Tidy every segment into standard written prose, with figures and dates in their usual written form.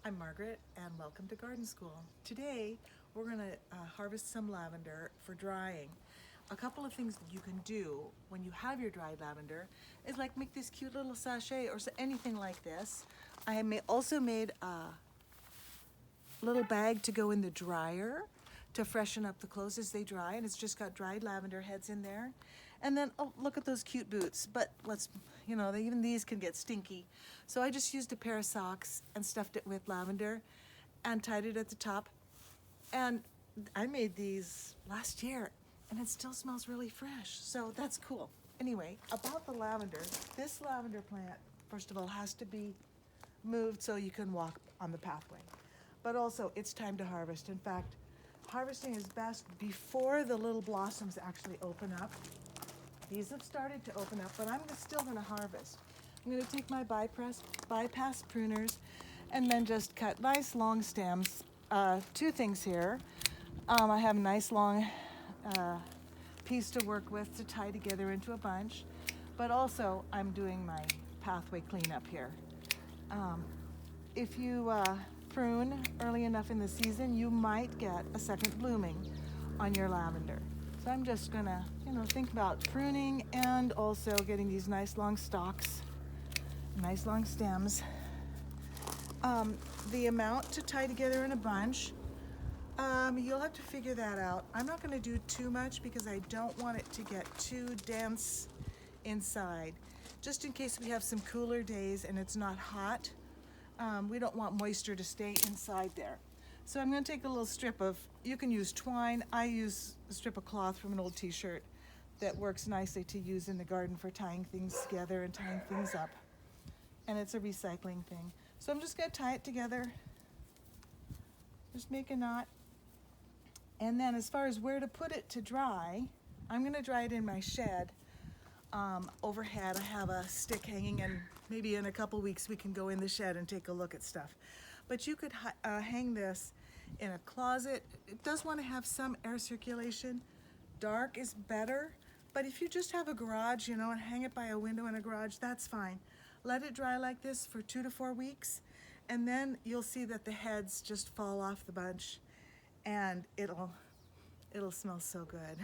I'm Margaret and welcome to Garden School. Today we're going to harvest some lavender for drying. A couple of things that you can do when you have your dried lavender is like make this cute little sachet or anything like this. I also made a little bag to go in the dryer to freshen up the clothes as they dry, and it's just got dried lavender heads in there. And then, oh, look at those cute boots. But even these can get stinky. So I just used a pair of socks and stuffed it with lavender and tied it at the top. And I made these last year and it still smells really fresh. So that's cool. Anyway, about the lavender, this lavender plant, first of all, has to be moved so you can walk on the pathway. But also, it's time to harvest. In fact, harvesting is best before the little blossoms actually open up. These have started to open up, but I'm still going to harvest. I'm going to take my bypass pruners and then just cut nice long stems. Two things here. I have a nice long piece to work with to tie together into a bunch, but also I'm doing my pathway cleanup here. If you prune early enough in the season, you might get a second blooming on your lavender. So I'm just gonna, think about pruning and also getting these nice long stalks, nice long stems. The amount to tie together in a bunch, you'll have to figure that out. I'm not gonna do too much because I don't want it to get too dense inside. Just in case we have some cooler days and it's not hot, we don't want moisture to stay inside there. So I'm going to take a little strip of, you can use twine. I use a strip of cloth from an old t-shirt that works nicely to use in the garden for tying things together and tying things up. And it's a recycling thing. So I'm just going to tie it together. Just make a knot. And then as far as where to put it to dry, I'm going to dry it in my shed. Overhead I have a stick hanging, and maybe in a couple weeks we can go in the shed and take a look at stuff. But you could hang this in a closet. It does want to have some air circulation. Dark is better, but if you just have a garage, and hang it by a window in a garage, that's fine. Let it dry like this for 2 to 4 weeks, and then you'll see that the heads just fall off the bunch, and it'll smell so good.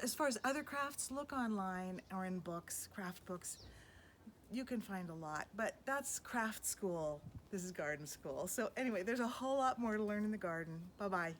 As far as other crafts, look online or in books, craft books. You can find a lot, but that's craft school. This is garden school. So anyway, there's a whole lot more to learn in the garden. Bye-bye.